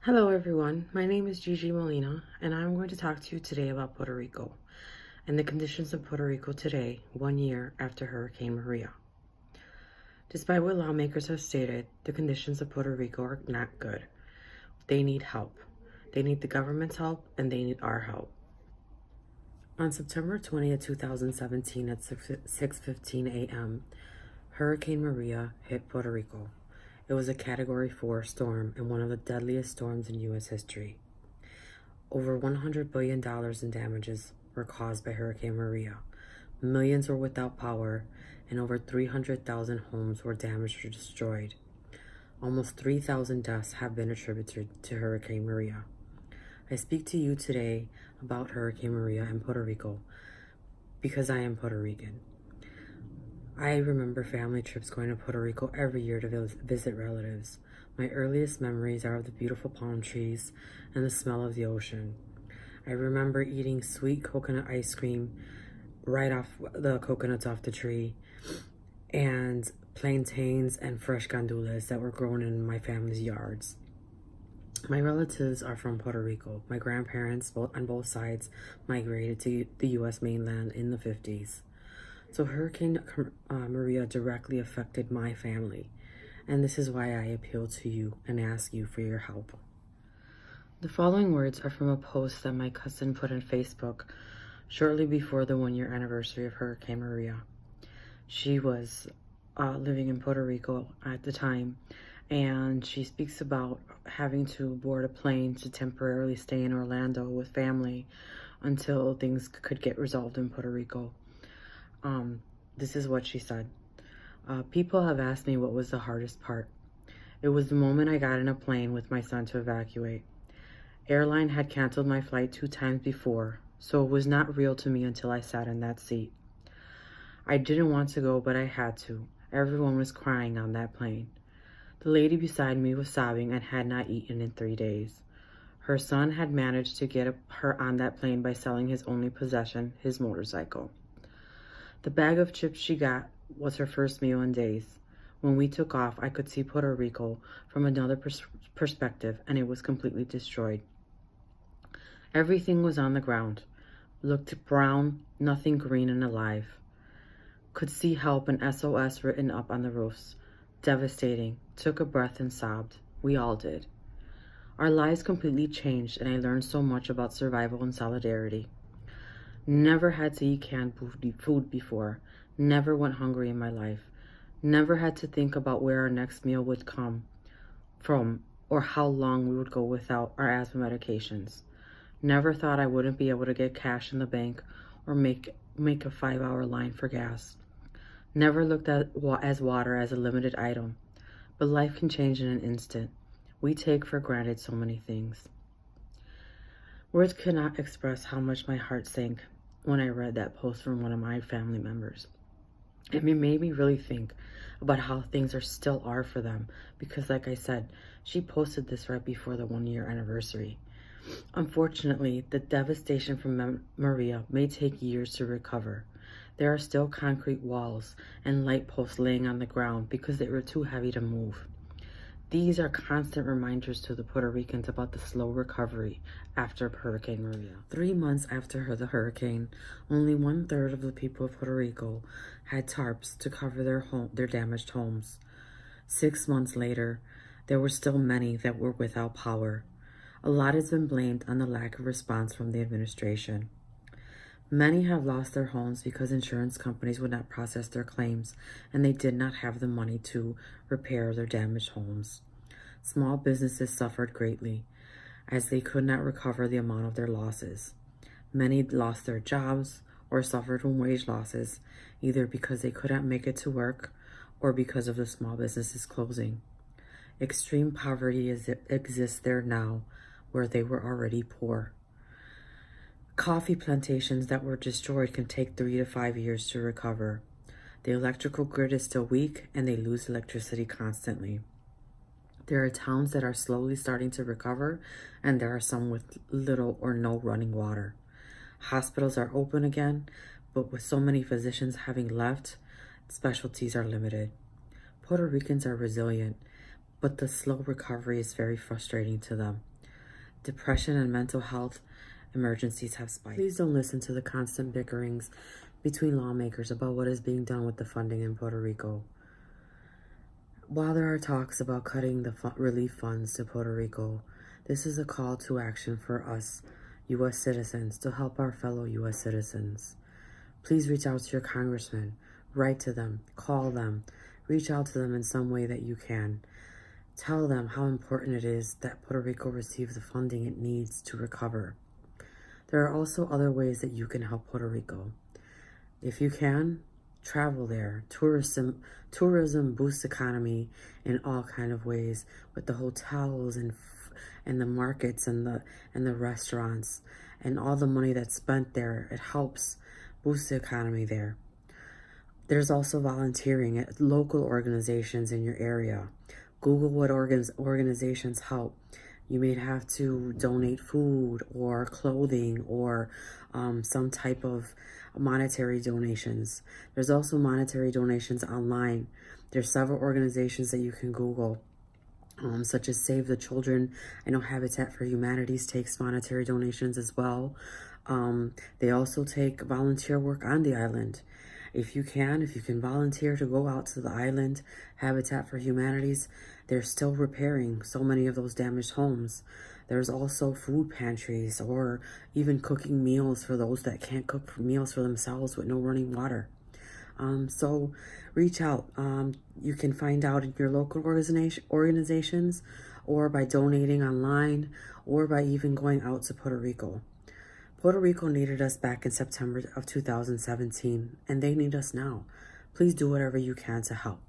Hello everyone, my name is Gigi Molina and I'm going to talk to you today about Puerto Rico and the conditions of Puerto Rico today, 1 year after Hurricane Maria. Despite what lawmakers have stated, the conditions of Puerto Rico are not good. They need help. They need the government's help and they need our help. On September 20th, 2017 at 6:15 a.m., Hurricane Maria hit Puerto Rico. It was a Category 4 storm and one of the deadliest storms in U.S. history. Over $100 billion in damages were caused by Hurricane Maria. Millions were without power, and over 300,000 homes were damaged or destroyed. Almost 3,000 deaths have been attributed to Hurricane Maria. I speak to you today about Hurricane Maria in Puerto Rico because I am Puerto Rican. I remember family trips going to Puerto Rico every year to visit relatives. My earliest memories are of the beautiful palm trees and the smell of the ocean. I remember eating sweet coconut ice cream right off the coconuts off the tree, and plantains and fresh gandules that were grown in my family's yards. My relatives are from Puerto Rico. My grandparents on both sides migrated to the U.S. mainland in the 50s. So Hurricane Maria directly affected my family, and this is why I appeal to you and ask you for your help. The following words are from a post that my cousin put on Facebook shortly before the 1-year anniversary of Hurricane Maria. She was living in Puerto Rico at the time, and she speaks about having to board a plane to temporarily stay in Orlando with family until things could get resolved in Puerto Rico. This is what she said. People have asked me what was the hardest part. It was the moment I got in a plane with my son to evacuate. Airline had canceled my flight 2 times before, so it was not real to me until I sat in that seat. I didn't want to go, but I had to. Everyone was crying on that plane. The lady beside me was sobbing and had not eaten in 3 days. Her son had managed to get her on that plane by selling his only possession, his motorcycle. The bag of chips she got was her first meal in days. When we took off, I could see Puerto Rico from another perspective, and it was completely destroyed. Everything was on the ground. Looked brown, nothing green and alive. Could see help and SOS written up on the roofs. Devastating. Took a breath and sobbed. We all did. Our lives completely changed, and I learned so much about survival and solidarity. Never had to eat canned food before. Never went hungry in my life. Never had to think about where our next meal would come from or how long we would go without our asthma medications. Never thought I wouldn't be able to get cash in the bank or make a 5-hour line for gas. Never looked at water as a limited item. But life can change in an instant. We take for granted so many things. Words cannot express how much my heart sank when I read that post from one of my family members. It made me really think about how things still are for them, because like I said, she posted this right before the 1-year anniversary. Unfortunately, the devastation from Maria may take years to recover. There are still concrete walls and light posts laying on the ground because they were too heavy to move. These are constant reminders to the Puerto Ricans about the slow recovery after Hurricane Maria. 3 months after the hurricane, only 1/3 of the people of Puerto Rico had tarps to cover their damaged homes. 6 months later, there were still many that were without power. A lot has been blamed on the lack of response from the administration. Many have lost their homes because insurance companies would not process their claims, and they did not have the money to repair their damaged homes. Small businesses suffered greatly, as they could not recover the amount of their losses. Many lost their jobs or suffered from wage losses, either because they could not make it to work or because of the small businesses closing. Extreme poverty exists there now, where they were already poor. Coffee plantations that were destroyed can take 3 to 5 years to recover. The electrical grid is still weak, and they lose electricity constantly. There are towns that are slowly starting to recover, and there are some with little or no running water. Hospitals are open again, but with so many physicians having left, specialties are limited. Puerto Ricans are resilient, but the slow recovery is very frustrating to them. Depression and mental health emergencies have spiked. Please don't listen to the constant bickerings between lawmakers about what is being done with the funding in Puerto Rico. While there are talks about cutting the relief funds to Puerto Rico, this is a call to action for us, U.S. citizens, to help our fellow U.S. citizens. Please reach out to your congressman, write to them, call them, reach out to them in some way that you can. Tell them how important it is that Puerto Rico receive the funding it needs to recover. There are also other ways that you can help Puerto Rico. If you can, travel there. Tourism boosts economy in all kind of ways, with the hotels and the markets and the restaurants and all the money that's spent there. It helps boost the economy there. There's also volunteering at local organizations in your area. Google what organizations help. You may have to donate food or clothing or some type of monetary donations. There's also monetary donations online. There's several organizations that you can Google, such as Save the Children. I know Habitat for Humanities takes monetary donations as well. They also take volunteer work on the island. If you can volunteer to go out to the island, Habitat for Humanities, they're still repairing so many of those damaged homes. There's also food pantries or even cooking meals for those that can't cook meals for themselves with no running water. So reach out. You can find out in your local organizations, or by donating online, or by even going out to Puerto Rico. Puerto Rico needed us back in September of 2017, and they need us now. Please do whatever you can to help.